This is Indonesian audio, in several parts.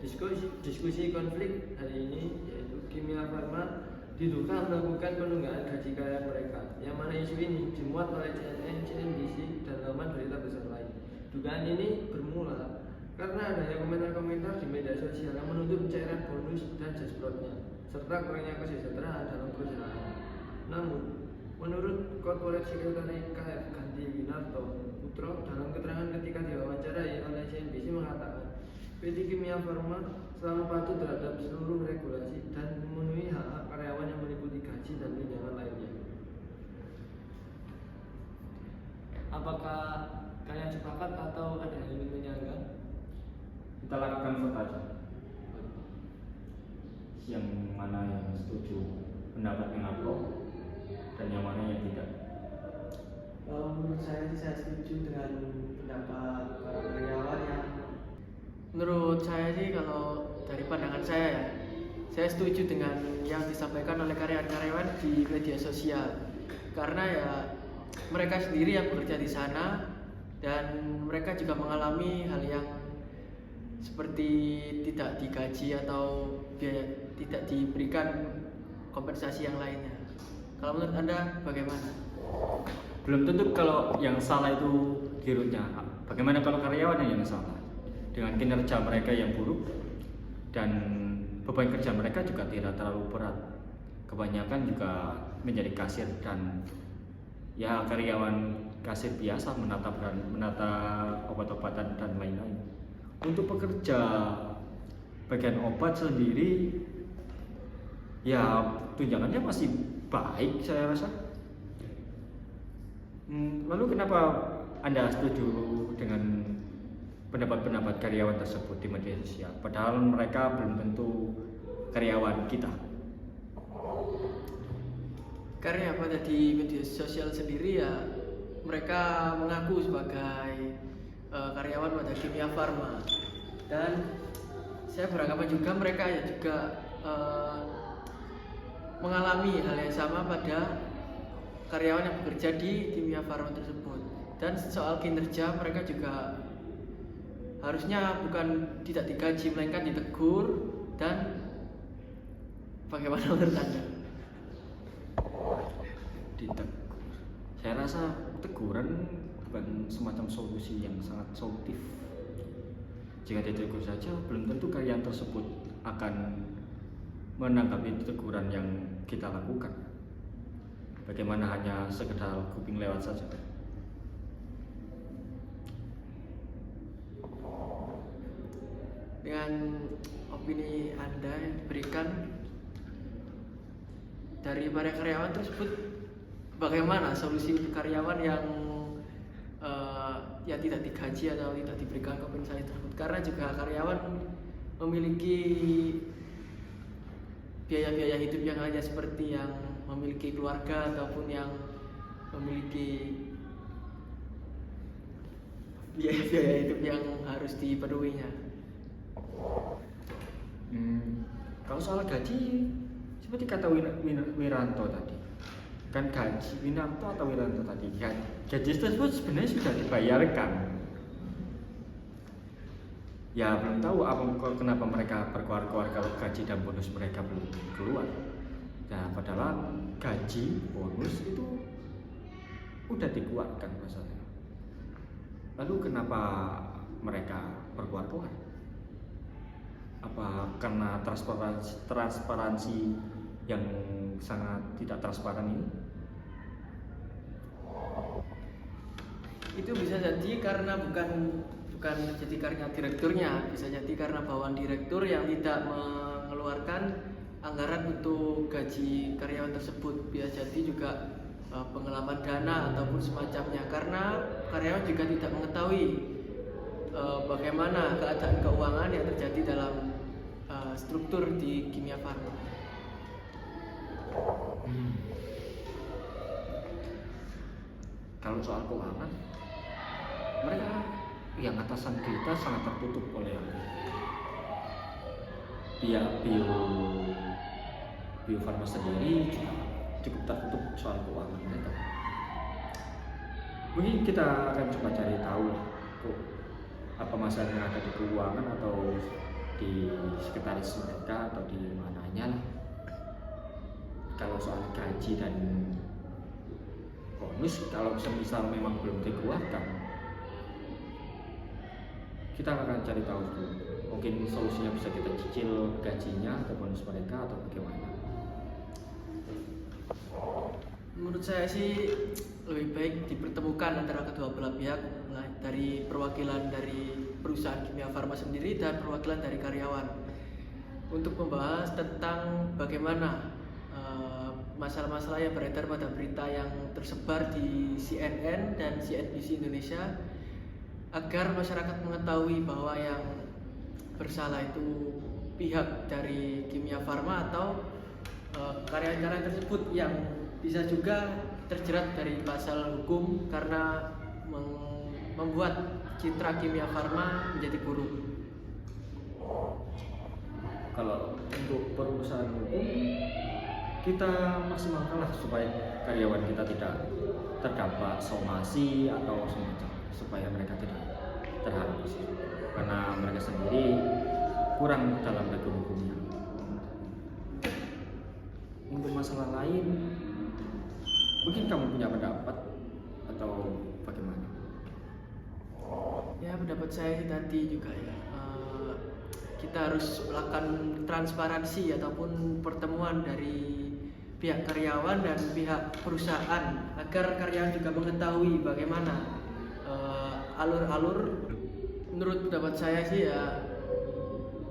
Diskusi konflik hari ini yaitu Kimia Farma diduga melakukan penunggangan gaji karyawan mereka, yang mana isu ini dimuat oleh CNN, CNBC, dan laman berita besar lain. Dugaan ini bermula karena adanya komentar-komentar di media sosial yang menuntut pencairan bonus dan jasprotnya, serta kurangnya kesejahteraan dalam perusahaan. Namun, menurut Corporate Secretary KF Gandhi Winarto Putro dalam keterangan ketika diwawancarai oleh CNBC mengatakan, PT Kimia Farma selalu patuh terhadap seluruh regulasi dan memenuhi hak-hak karyawan yang meliputi gaji dan tunjangan lainnya. Apakah kalian sepakat atau ada yang ingin menyanggah? Kita lakukan vote aja. Yang mana yang setuju pendapat yang apa dan yang mana yang tidak. Menurut saya sih saya setuju dengan pendapat para karyawan yang Menurut saya sih, kalau dari pandangan saya ya, saya setuju dengan yang disampaikan oleh karyawan-karyawan di media sosial, karena ya mereka sendiri yang bekerja di sana dan mereka juga mengalami hal yang seperti tidak digaji atau tidak diberikan kompensasi yang lainnya. Kalau menurut Anda bagaimana? Belum tentu kalau yang salah itu dirutnya. Bagaimana kalau karyawan yang salah? Dengan kinerja mereka yang buruk dan beban kerja mereka juga tidak terlalu berat. Kebanyakan juga menjadi kasir dan ya karyawan kasir biasa menata obat-obatan dan lain-lain. Untuk pekerja bagian obat sendiri ya tunjangannya masih baik saya rasa. Lalu kenapa Anda setuju dengan pendapat-pendapat karyawan tersebut di media sosial, padahal mereka belum tentu karyawan kita? Karena pada di media sosial sendiri ya mereka mengaku sebagai karyawan pada Kimia Farma, dan saya beranggapan juga mereka ya juga mengalami hal yang sama pada karyawan yang bekerja di Kimia Farma tersebut. Dan soal kinerja mereka juga harusnya bukan tidak digaji melainkan ditegur. Dan bagaimana menurut Anda? Ditegur. Saya rasa teguran bukan semacam solusi yang sangat solutif. Jika ditegur saja, belum tentu karyawan tersebut akan menanggapi teguran yang kita lakukan. Bagaimana hanya sekedar kuping lewat saja. Dengan opini Anda yang diberikan dari para karyawan tersebut, bagaimana solusi untuk karyawan yang ya tidak digaji atau tidak diberikan kompensasi tersebut? Karena juga karyawan memiliki biaya-biaya hidup yang hanya seperti yang memiliki keluarga ataupun yang memiliki biaya-biaya hidup yang harus dipenuhinya. Kalau soal gaji, seperti kata Wiranto tadi, kan gaji Winarto atau Wiranto tadi, gaji tersebut sebenarnya sudah dibayarkan. Ya belum tahu kenapa mereka berkuar-kuar kalau gaji dan bonus mereka belum keluar. Nah, padahal gaji bonus itu udah dikeluarkan masalahnya. Lalu kenapa mereka berkuar-kuar? Apa karena transparansi yang sangat tidak transparan ini? Itu bisa jadi karena bukan jadi karena direkturnya, bisa jadi karena bawahan direktur yang tidak mengeluarkan anggaran untuk gaji karyawan tersebut. Bisa jadi juga penggelapan dana ataupun semacamnya, karena karyawan juga tidak mengetahui bagaimana keadaan keuangan yang terjadi dalam struktur di Kimia Farma. Kalau soal keuangan, mereka yang atasan kita sangat tertutup oleh pihak Bio Farma sendiri juga cukup tertutup soal keuangan mereka. Mungkin kita akan coba cari tahu kok apa masalah yang ada di keuangan atau di sekretaris mereka atau di mananya lah. Kalau soal gaji dan bonus, kalau semisal memang belum dikeluarkan, kita akan cari tahu dulu. Mungkin solusinya bisa kita cicil gajinya atau bonus mereka atau bagaimana. Menurut saya sih lebih baik dipertemukan antara kedua belah pihak, dari perwakilan dari perusahaan Kimia Farma sendiri dan perwakilan dari karyawan, untuk membahas tentang bagaimana masalah-masalah yang beredar pada berita yang tersebar di CNN dan CNBC Indonesia, agar masyarakat mengetahui bahwa yang bersalah itu pihak dari Kimia Farma atau karyawan-karyawan tersebut, yang bisa juga terjerat dari pasal hukum karena membuat citra Kimia Farma menjadi buruk. Kalau untuk perusahaan hukum, kita maksimalkanlah supaya karyawan kita tidak terdampak somasi atau semacam, supaya mereka tidak terharu karena mereka sendiri kurang dalam hukumnya. Untuk masalah lain, mungkin kamu punya pendapat atau bagaimana? Ya, pendapat saya tadi juga ya, kita harus melakukan transparansi ataupun pertemuan dari pihak karyawan dan pihak perusahaan, agar karyawan juga mengetahui bagaimana alur-alur. Menurut pendapat saya sih ya,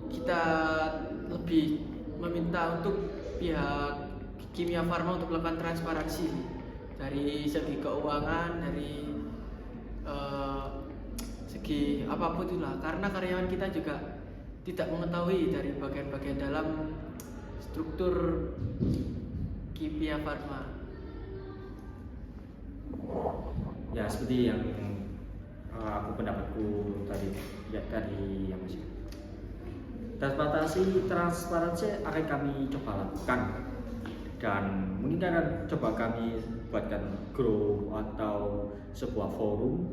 kita lebih meminta untuk pihak Kimia Farma untuk melakukan transparansi dari segi keuangan, dari segi apapun itulah, karena karyawan kita juga tidak mengetahui dari bagian-bagian dalam struktur Kimia Farma. Ya, seperti yang pendapatku tadi ya, tadi yang masih transparansi akan kami coba lakukan, dan mungkin akan coba kami buatkan grup atau sebuah forum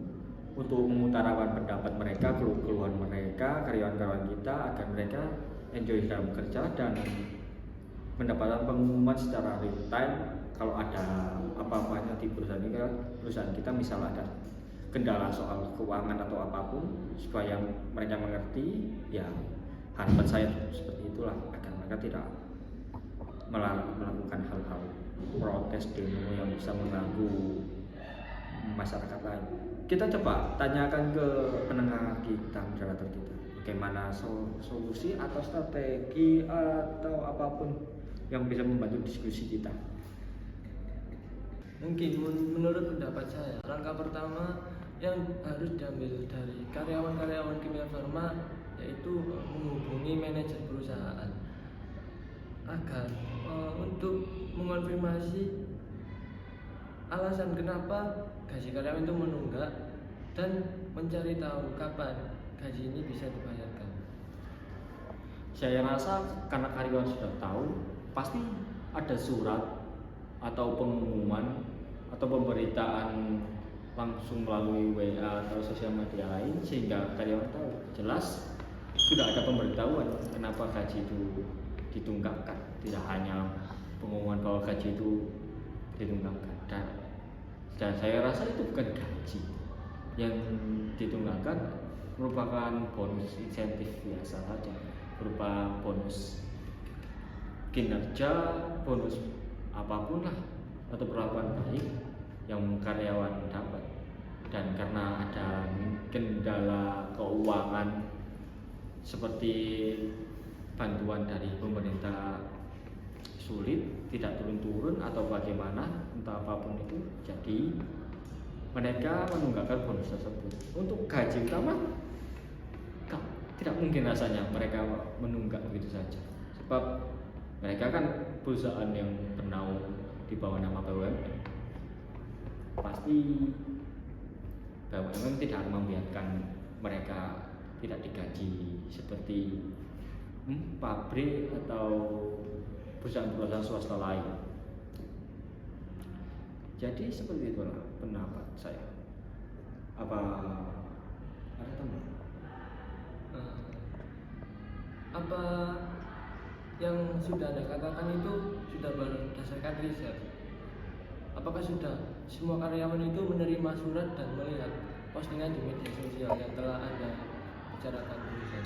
untuk mengutarakan pendapat mereka, keluhan mereka, karyawan-karyawan kita, agar mereka enjoy dalam bekerja dan mendapatkan pengumuman secara real time kalau ada apa-apanya di perusahaan kita, misal ada kendala soal keuangan atau apapun, supaya mereka mengerti. Ya, harapan saya seperti itulah, agar mereka tidak melakukan hal-hal protes, demo yang bisa mengganggu masyarakat lain. Kita coba tanyakan ke penengah kita, moderator kita, bagaimana solusi atau strategi atau apapun yang bisa membantu diskusi kita. Mungkin menurut pendapat saya, langkah pertama yang harus diambil dari karyawan-karyawan Kimia Farma yaitu menghubungi manajer perusahaan agar untuk mengonfirmasi alasan kenapa gaji karyawan itu menunggak dan mencari tahu kapan gaji ini bisa dibayarkan. Saya rasa karena karyawan sudah tahu, pasti ada surat atau pengumuman atau pemberitaan langsung melalui WA atau sosial media lain, sehingga karyawan tahu. Jelas sudah ada pemberitahuan kenapa gaji itu ditunggakan, tidak hanya pengumuman bahwa gaji itu ditunggakan. Dan saya rasa itu bukan gaji yang ditunggakan, merupakan bonus insentif biasa saja, berupa bonus kinerja, bonus apapun lah, atau perlakuan baik yang karyawan dapat. Dan karena ada kendala keuangan seperti bantuan dari pemerintah sulit, tidak turun-turun atau bagaimana, entah apapun itu, jadi mereka menunggakkan bonus tersebut. Untuk gaji utama tidak mungkin rasanya mereka menunggak begitu saja, sebab mereka kan perusahaan yang bernaung di bawah nama BUMN. Pasti BUMN tidak membiarkan mereka tidak digaji seperti pabrik atau perusahaan-perusahaan swasta lain. Jadi seperti itulah pendapat saya. Apa ada tambahan? apa yang sudah Anda katakan itu sudah berdasarkan riset? Apakah sudah semua karyawan itu menerima surat dan melihat postingan di media sosial yang telah Anda bicarakan barusan?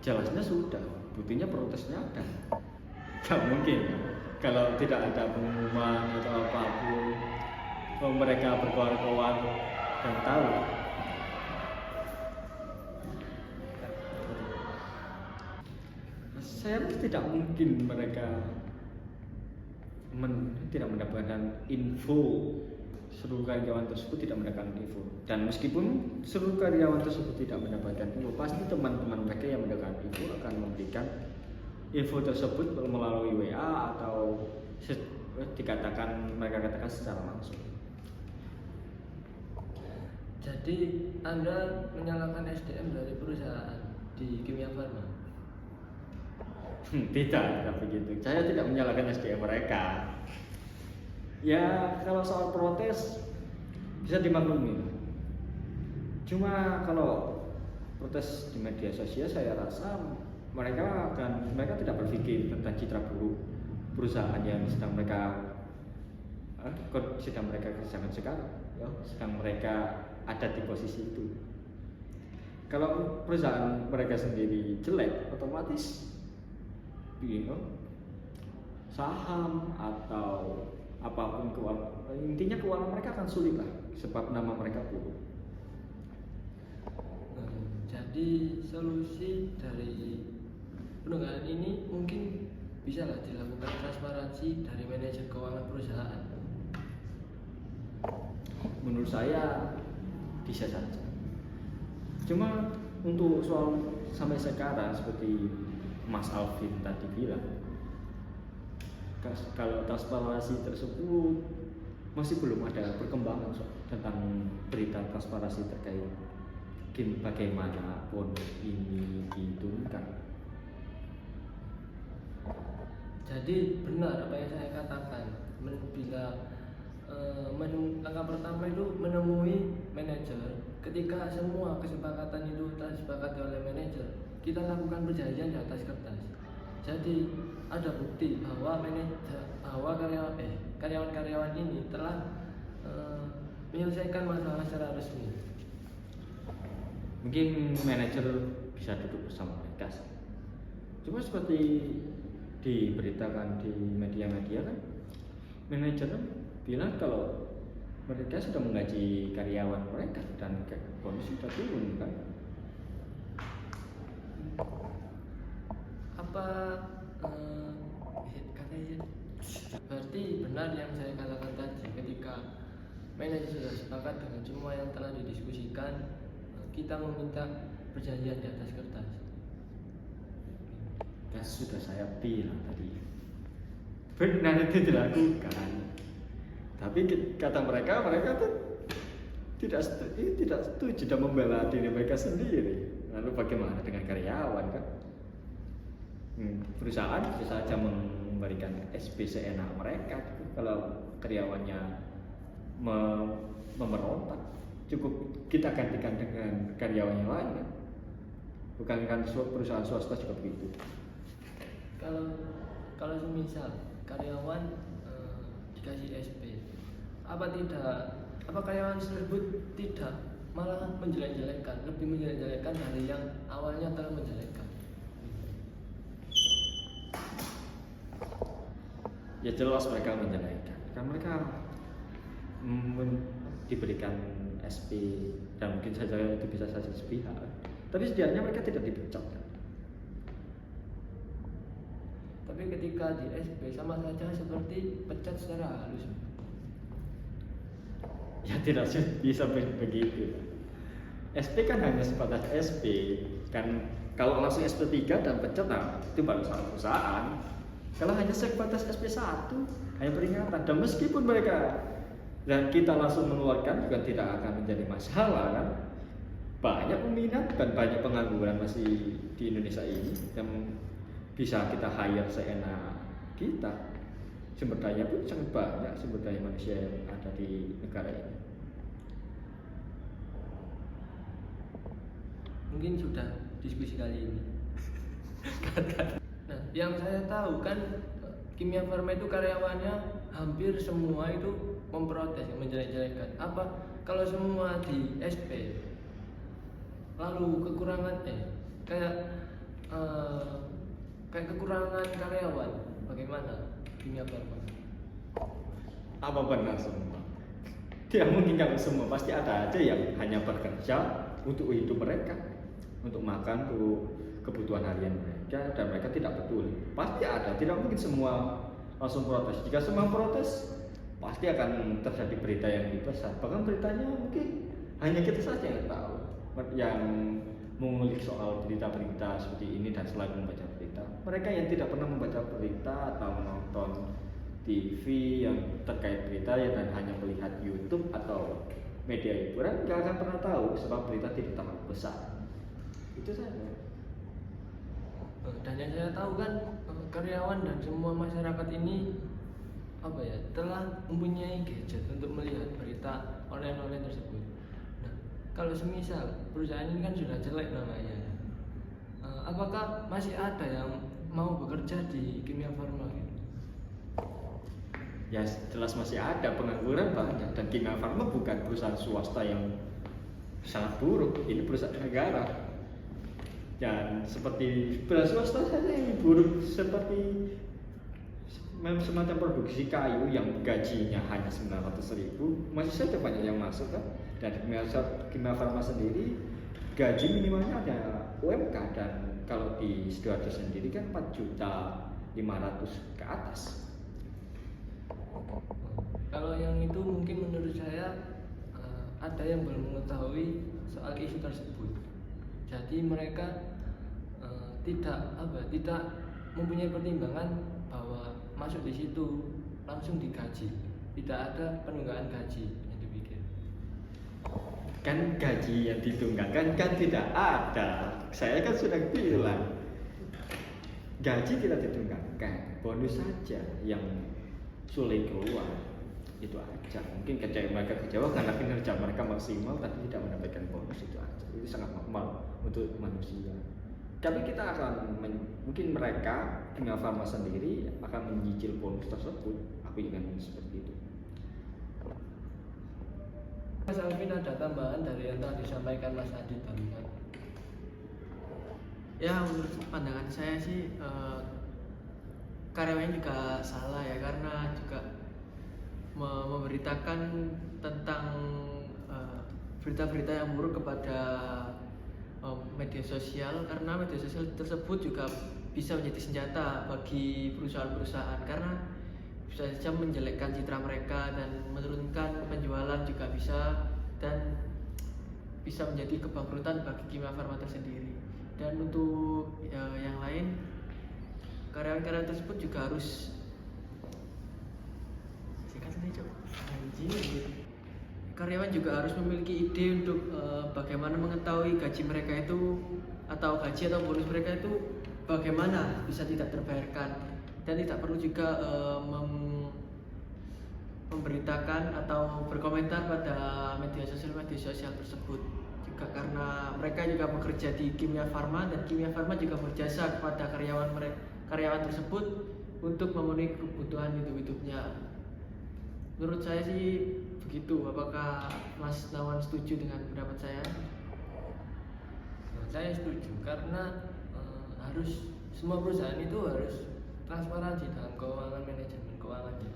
Jelasnya sudah, buktinya protesnya ada. Gak mungkin ya. Kalau tidak ada pengumuman atau apapun, kalau mereka berkoar-koar dan tahu. Saya tidak mungkin mereka tidak mendapatkan info. Seluruh karyawan tersebut tidak mendapatkan info, dan meskipun seluruh karyawan tersebut tidak mendapatkan info, pasti teman-teman mereka yang mendapatkan info akan memberikan info tersebut melalui WA atau dikatakan mereka katakan secara langsung. Jadi Anda menyalahkan SDM dari perusahaan di Kimia Farma? Tidak begitu. Saya tidak menyalahkan SDM mereka. Ya kalau soal protes bisa dimaklumi. Cuma kalau protes di media sosial saya rasa mereka tidak berpikir tentang citra buruk perusahaan yang sedang mereka kerjakan sekarang, ya, sedang mereka ada di posisi itu. Kalau perusahaan mereka sendiri jelek, otomatis saham atau apapun intinya keuangan mereka akan sulit lah, sebab nama mereka buruk. Jadi solusi dari penunggangan ini mungkin bisa lah dilakukan transparansi dari manajer keuangan perusahaan. Menurut saya bisa saja. Cuma untuk soal sampai sekarang seperti Mas Alvin tadi bilang, kalau transparansi tersebut masih belum ada perkembangan tentang berita transparansi terkait bagaimana bonus ini diturunkan. Jadi benar apa yang saya katakan, bila langkah pertama itu menemui manajer. Ketika semua kesepakatan itu telah disepakati oleh manajer, kita lakukan perjanjian di atas kertas. Jadi ada bukti bahwa karyawan-karyawan ini telah menyelesaikan masalah secara resmi. Mungkin manajer bisa duduk bersama mereka. Cuma seperti diberitakan di media-media kan, manajer bilang kalau mereka sudah menggaji karyawan mereka dan bonus sudah turun kan. Apa katanya? Berarti benar yang saya katakan tadi, ketika manajer sudah sepakat dengan semua yang telah didiskusikan, kita meminta perjanjian di atas kertas. Kan sudah saya bilang tadi, benar itu dilakukan. Tapi kata mereka tuh tidak setuju dan membela diri mereka sendiri. Lalu bagaimana dengan karyawan kan? Perusahaan bisa saja memberikan SP seenak mereka kalau karyawannya memberontak. Cukup kita gantikan dengan karyawan yang lain kan? Bukan kan perusahaan swasta juga begitu. Kalau semisal karyawan dikasih SP, apa karyawan tersebut tidak malah menjelek-jelekan, lebih menjelek-jelekan dari yang awalnya telah menjelekkan? Ya jelas mereka menjelekkan, kan mereka diberikan SP dan mungkin saja itu bisa saja sepihak, tapi setidaknya mereka tidak dipecat kan? Tapi ketika di SP sama saja seperti pecat secara halus. Ya tidak bisa begitu. SP kan hanya sebatas SP kan, kalau langsung SP3 dan pecat, nah itu baru salah perusahaan. Kalau hanya sebatas SP1 hanya peringatan, dan meskipun mereka dan kita langsung mengeluarkan juga tidak akan menjadi masalah kan. Banyak peminat dan banyak pengangguran masih di Indonesia ini yang bisa kita hire seenak kita. Sumber daya pun sangat banyak, sumber daya manusia yang ada di negara ini. Mungkin sudah diskusi kali ini. Nah, yang saya tahu kan Kimia Farma itu karyawannya hampir semua itu memprotes, menjelek-jelekan. Apa kalau semua di SP lalu kekurangan kayak kekurangan karyawan, bagaimana Kimia Farma? Apa benar semua? Tidak mungkin kalau semua, pasti ada aja yang hanya bekerja untuk hidup mereka, untuk makan, untuk kebutuhan harian mereka, dan mereka tidak peduli. Pasti ada, tidak mungkin semua langsung protes. Jika semua protes, pasti akan terjadi berita yang lebih besar. Bahkan beritanya mungkin hanya kita saja yang tahu, yang mengulik soal berita-berita seperti ini dan selalu membaca berita. Mereka yang tidak pernah membaca berita atau menonton TV yang terkait berita ya, dan hanya melihat YouTube atau media hiburan, nggak akan pernah tahu sebab berita tidak terlalu besar. Itu saja. Dan yang saya tahu kan karyawan dan semua masyarakat ini telah mempunyai gadget untuk melihat berita online tersebut. Nah, kalau semisal perusahaan ini kan sudah jelek namanya, apakah masih ada yang mau bekerja di Kimia Farma? Ya jelas masih ada, pengangguran banyak, dan Kimia Farma bukan perusahaan swasta yang sangat buruk, ini perusahaan negara. Dan seperti perusahaan swasta saja yang buruk, seperti semacam produksi kayu yang gajinya hanya 900.000, masih saja banyak yang masuk kan. Dan Kimia Farma sendiri gaji minimalnya ada UMK, dan kalau di Sidoarjo sendiri kan 4.500.000 ke atas. Kalau yang itu mungkin menurut saya ada yang belum mengetahui soal isu tersebut. Jadi mereka tidak mempunyai pertimbangan bahwa masuk di situ langsung digaji, tidak ada penunggangan gaji yang dipikir. Kan gaji yang ditunggangan kan tidak ada. Saya kan sudah bilang gaji tidak ditunggangan, bonus saja yang sulit keluar, itu aja. Mungkin mereka kecewa karena kinerja mereka maksimal tapi tidak mendapatkan bonus, itu aja. Itu sangat normal untuk manusia. Tapi kita akan mungkin mereka Kimia Farma sendiri akan menyicil bonus tersebut. Aku ingin seperti itu. Mas Alvin, ada tambahan dari yang telah disampaikan Mas Adit barusan? Ya, menurut pandangan saya sih karyawannya juga salah ya, karena juga memberitakan tentang berita-berita yang buruk kepada media sosial, karena media sosial tersebut juga bisa menjadi senjata bagi perusahaan-perusahaan, karena bisa saja menjelekkan citra mereka dan menurunkan penjualan juga bisa, dan bisa menjadi kebangkrutan bagi Kimia Farma tersendiri. Dan untuk yang lain, karyawan-karyawan tersebut juga harus karyawan juga harus memiliki ide untuk bagaimana mengetahui gaji mereka itu atau bonus mereka itu bagaimana bisa tidak terbayarkan, dan tidak perlu juga memberitakan atau berkomentar pada media sosial tersebut juga, karena mereka juga bekerja di Kimia Farma dan Kimia Farma juga berjasa kepada karyawan tersebut untuk memenuhi kebutuhan hidupnya. Menurut saya sih begitu. Apakah Mas Nawan setuju dengan pendapat saya? Saya setuju, karena semua perusahaan itu harus transparansi dalam keuangan, manajemen keuangannya.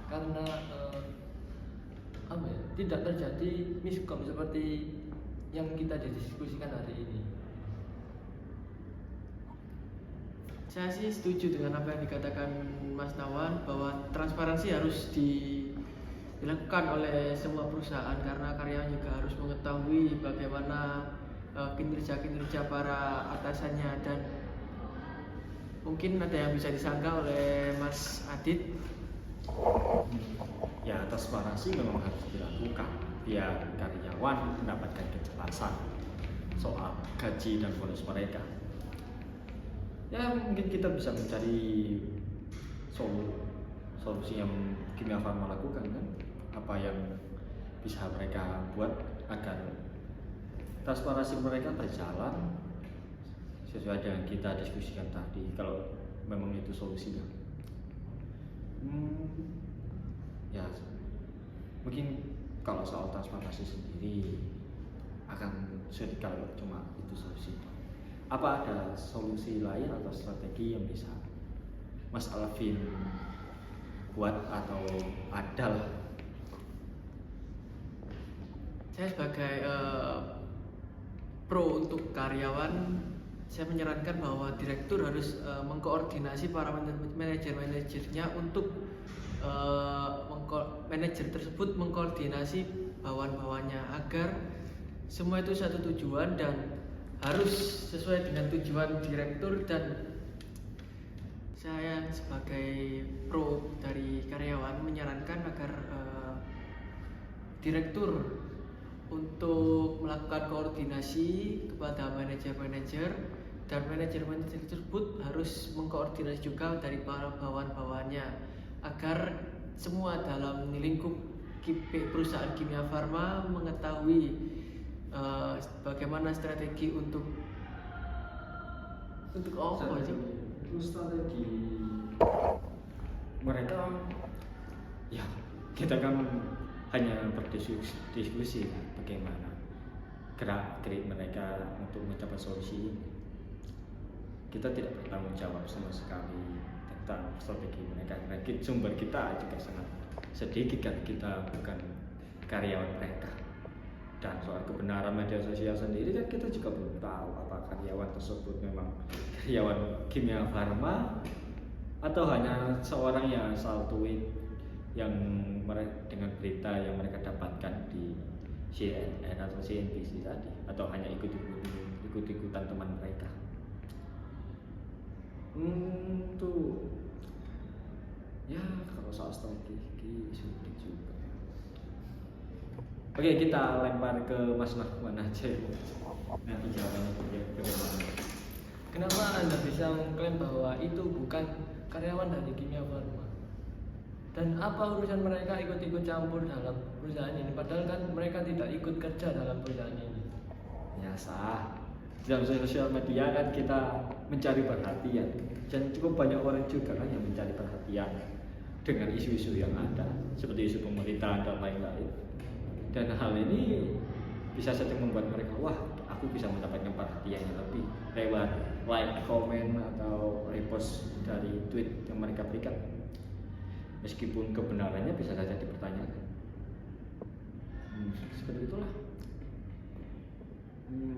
Karena tidak terjadi miskom seperti yang kita diskusikan hari ini. Saya sih setuju dengan apa yang dikatakan Mas Nawan, bahwa transparansi harus dilakukan oleh semua perusahaan, karena karyawan juga harus mengetahui bagaimana kinerja para atasannya. Dan mungkin ada yang bisa disangka oleh Mas Adit. Ya, transparansi memang harus dilakukan biar karyawan mendapatkan kejelasan soal gaji dan bonus mereka. Ya, mungkin kita bisa mencari solusi yang Kimia Farma lakukan kan, apa yang bisa mereka buat agar transparansi mereka berjalan sesuai dengan kita diskusikan tadi, kalau memang itu solusinya. Ya mungkin kalau soal transformasi sendiri akan sulit kalau cuma itu solusi. Apa ada solusi lain atau strategi yang bisa Mas Alvin buat atau ada lah? Saya sebagai pro untuk karyawan, saya menyarankan bahwa direktur harus mengkoordinasi para manajer-manajernya untuk manajer tersebut mengkoordinasi bawahan-bawahannya agar semua itu satu tujuan dan harus sesuai dengan tujuan direktur. Dan saya sebagai pro dari karyawan menyarankan agar direktur untuk melakukan koordinasi kepada manajer-manajer, dan manajer-manajer tersebut harus mengkoordinasi juga dari para bawahan-bawahannya agar semua dalam lingkup perusahaan Kimia Farma mengetahui bagaimana strategi untuk apa sih? Strategi mereka, ya kita kan hanya berdiskusi bagaimana gerak-gerik mereka untuk mencapai solusi. Kita tidak bertanggung jawab sama sekali tentang strategi mereka, karena sumber kita juga sangat sedikit kan, kita bukan karyawan mereka. Dan soal kebenaran media sosial sendiri kan kita juga belum tahu apa karyawan tersebut memang karyawan Kimia Farma atau hanya seorang yang asal tweet yang dengan berita yang mereka dapatkan di CNN atau CNBC tadi, atau hanya ikut-ikutan teman mereka. Tuh ya, kalau soal strategi sulit juga. Oke, kita lempar ke Mas Nahwan aja. Nanti jawabannya bagaimana? Kenapa Anda bisa mengklaim bahwa itu bukan karyawan dari Kimia Farma? Dan apa urusan mereka ikut-ikut campur dalam perusahaan ini? Padahal kan mereka tidak ikut kerja dalam perusahaan ini. Ya sah. Dalam sosial media kan kita mencari perhatian, dan cukup banyak orang juga kan yang mencari perhatian dengan isu-isu yang ada, seperti isu pemerintahan dan lain-lain. Dan hal ini bisa saja membuat mereka, wah, aku bisa mendapatkan perhatian yang lebih lewat like, komen, atau repost dari tweet yang mereka berikan. Meskipun kebenarannya bisa saja dipertanyakan. Seperti itulah.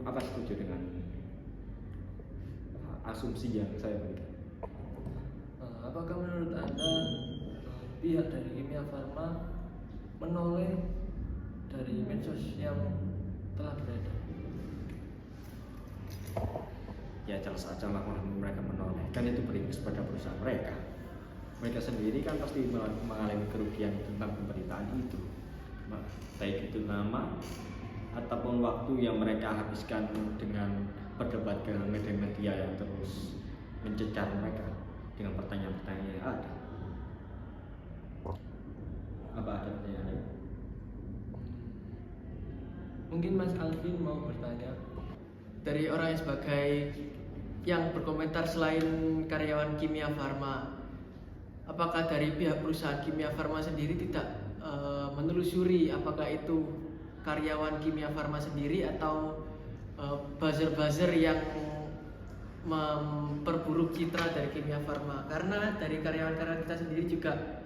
Apa setuju dengan asumsi yang saya berikan? Apakah menurut Anda pihak dari Kimia Farma menoleh dari medsos yang telah beredar? Ya jelas saja lah mereka menoleh, kan itu berimbas pada perusahaan mereka. Mereka sendiri kan pasti mengalami kerugian tentang pemberitaan itu, baik itu nama ataupun waktu yang mereka habiskan dengan berdebat dengan media-media yang terus mencecar mereka dengan pertanyaan-pertanyaan yang ada. Apa ada pertanyaan lain? Mungkin Mas Alvin mau bertanya. Dari orang yang sebagai yang berkomentar selain karyawan Kimia Farma, apakah dari pihak perusahaan Kimia Farma sendiri tidak menelusuri apakah itu karyawan Kimia Farma sendiri atau buzzer-buzzer yang memperburuk citra dari Kimia Farma? Karena dari karyawan-karyawan kita sendiri juga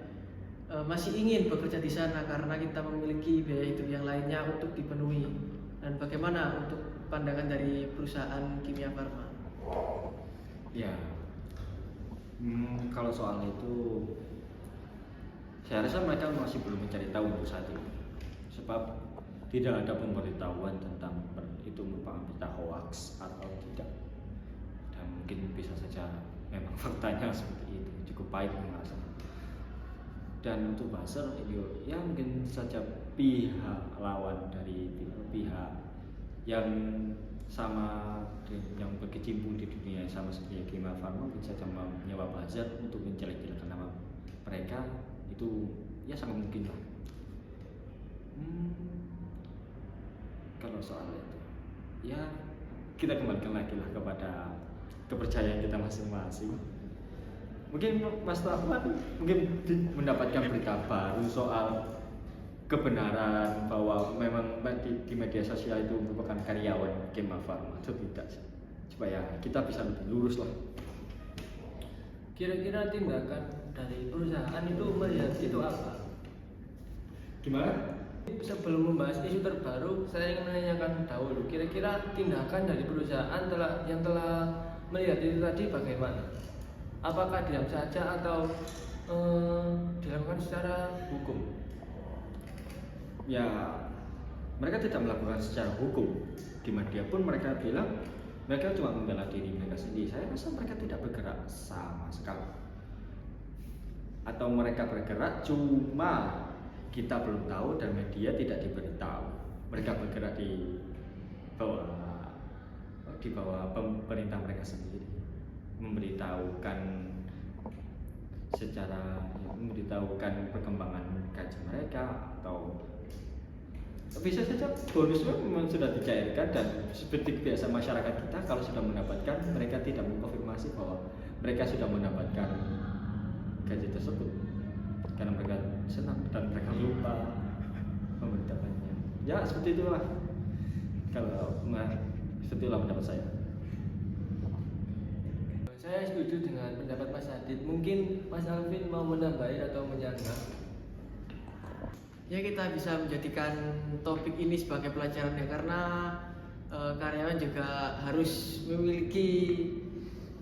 masih ingin bekerja di sana karena kita memiliki biaya hidup yang lainnya untuk dipenuhi. Dan bagaimana untuk pandangan dari perusahaan Kimia Farma? Ya, kalau soal itu saya rasa mereka masih belum mencari tahu untuk saat ini, sebab tidak ada pemberitahuan tentang itu merupakan berita hoax atau tidak. Dan mungkin bisa saja memang faktanya seperti itu, cukup baik merasa. Dan untuk buzzer ya mungkin saja pihak lawan dari pihak yang sama yang berkecimpung di dunia yang sama seperti Kimia Farma mungkin saja menyewa buzzer untuk menjelek-jelekan nama mereka. Itu ya sangat mungkin lah. Kalau soal itu ya kita kembalikan lagi lah kepada kepercayaan kita masing-masing. Mungkin Mas Rahman mungkin mendapatkan berita baru soal kebenaran bahwa memang di media sosial itu merupakan karyawan Kimia Farma atau tidak sih? Supaya kita bisa lebih lurus lah. Kira-kira tindakan dari perusahaan itu melihat itu apa? Gimana? Sebelum membahas isu terbaru, saya ingin menanyakan dahulu, kira-kira tindakan dari perusahaan yang telah melihat itu tadi bagaimana? Apakah diam saja atau dilakukan secara hukum? Ya, mereka tidak melakukan secara hukum. Di media pun mereka bilang mereka cuma membela diri mereka sendiri. Saya rasa mereka tidak bergerak sama sekali. Atau mereka bergerak cuma kita belum tahu dan media tidak diberitahu. Mereka bergerak di bawah pemerintah mereka sendiri, memberitahukan perkembangan gaji mereka atau bisa saja bonusnya memang sudah dicairkan dan seperti biasa masyarakat kita kalau sudah mendapatkan mereka tidak mengkonfirmasi bahwa mereka sudah mendapatkan gaji tersebut karena mereka senang dan mereka lupa memberitakannya. Ya seperti itulah seperti itulah pendapat saya. Saya setuju dengan pendapat Mas Adit. Mungkin Mas Alvin mau menambahi atau menyanggah? Ya, kita bisa menjadikan topik ini sebagai pelajaran ya, karena karyawan juga harus memiliki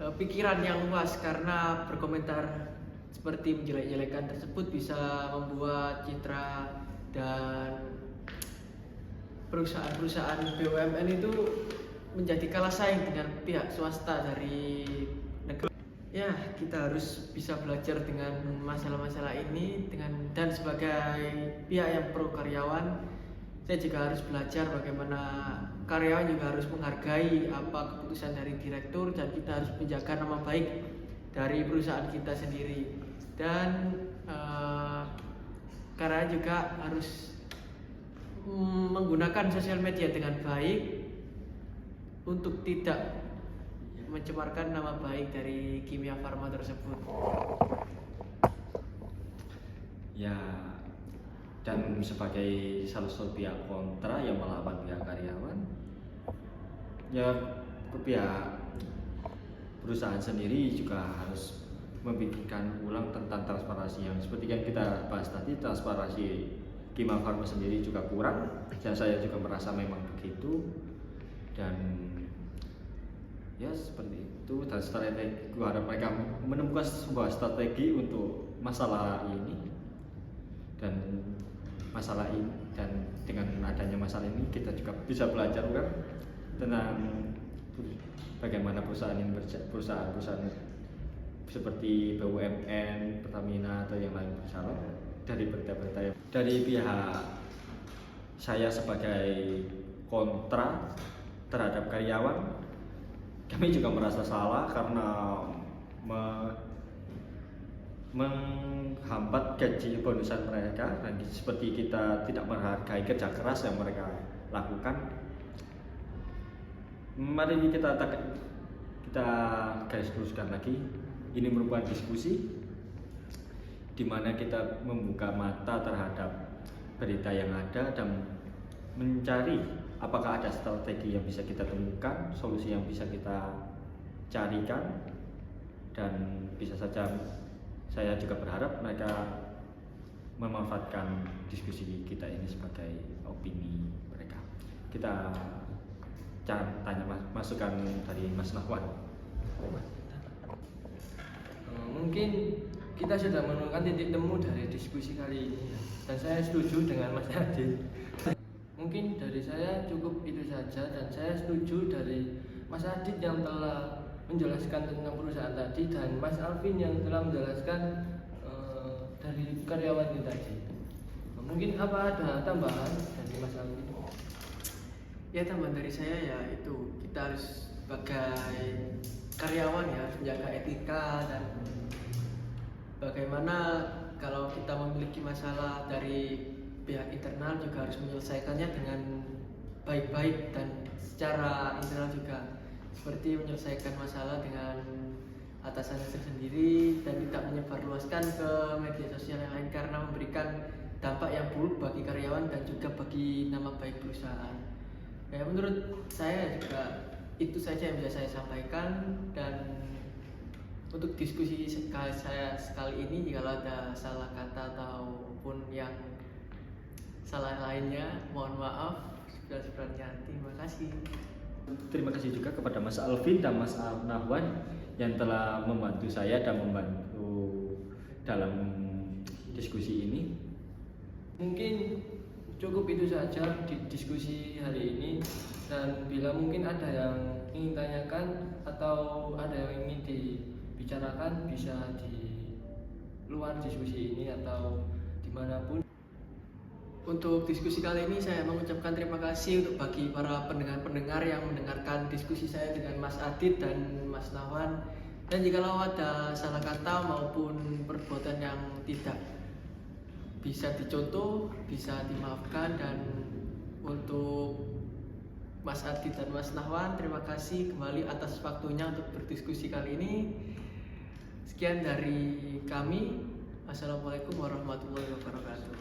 pikiran yang luas, karena berkomentar seperti menjelek-jelekan tersebut bisa membuat citra dan perusahaan-perusahaan BUMN itu menjadi kalah saing dengan pihak swasta dari negara. Ya, kita harus bisa belajar dengan masalah-masalah ini dan sebagai pihak yang pro karyawan, saya juga harus belajar bagaimana karyawan juga harus menghargai apa keputusan dari direktur, dan kita harus menjaga nama baik dari perusahaan kita sendiri. Dan karyawan juga harus menggunakan sosial media dengan baik untuk tidak mencemarkan nama baik dari Kimia Farma tersebut. Ya, dan sebagai salah satu pihak kontra yang melawan pihak karyawan, ya pihak perusahaan sendiri juga harus memikirkan ulang tentang transparansi yang seperti yang kita bahas tadi. Transparansi Kimia Farma sendiri juga kurang, dan saya juga merasa memang begitu. Dan ya seperti itu, dan strategi gua harap mereka menemukan sebuah strategi untuk masalah ini dan dengan adanya masalah ini kita juga bisa belajar kan tentang bagaimana perusahaan seperti BUMN, Pertamina atau yang lain bersalah dari berita-berita dari pihak saya sebagai kontra terhadap karyawan. Kami juga merasa salah karena menghambat gaji bonusan mereka, dan seperti kita tidak menghargai kerja keras yang mereka lakukan. Mari kita garis luruskan lagi. Ini merupakan diskusi di mana kita membuka mata terhadap berita yang ada dan mencari apakah ada strategi yang bisa kita temukan, solusi yang bisa kita carikan, dan bisa saja saya juga berharap mereka memanfaatkan diskusi kita ini sebagai opini mereka. Kita tanya masukan dari Mas Nahwan. Mungkin kita sudah menemukan titik temu dari diskusi kali ini, dan saya setuju dengan Mas Adit. Mungkin dari saya cukup itu saja, dan saya setuju dari Mas Adit yang telah menjelaskan tentang perusahaan tadi, dan Mas Alvin yang telah menjelaskan dari karyawan kita tadi. Mungkin apa ada tambahan dari Mas Alvin? Ya, tambahan dari saya ya itu, kita harus sebagai karyawan ya harus menjaga etika, dan bagaimana kalau kita memiliki masalah dari pihak internal juga harus menyelesaikannya dengan baik-baik dan secara internal juga. seperti menyelesaikan masalah dengan atasannya sendiri dan tidak menyebarluaskan ke media sosial yang lain karena memberikan dampak yang buruk bagi karyawan dan juga bagi nama baik perusahaan. Ya, menurut saya juga itu saja yang bisa saya sampaikan, dan untuk diskusi saya sekali ini jika ada salah kata ataupun yang salah lainnya mohon maaf seberat-beratnya. Terima kasih. Terima kasih juga kepada Mas Alvin dan Mas Nahwan yang telah membantu saya dan membantu dalam diskusi ini. Mungkin cukup itu saja di diskusi hari ini, dan bila mungkin ada yang ingin tanyakan atau ada yang ingin dibicarakan bisa di luar diskusi ini atau dimanapun. Untuk diskusi kali ini saya mengucapkan terima kasih untuk bagi para pendengar-pendengar yang mendengarkan diskusi saya dengan Mas Adit dan Mas Nahwan. Dan jikalau ada salah kata maupun perbuatan yang tidak bisa dicontoh, bisa dimaafkan. Dan untuk Mas Adit dan Mas Nahwan, terima kasih kembali atas waktunya untuk berdiskusi kali ini. Sekian dari kami. Assalamualaikum warahmatullahi wabarakatuh.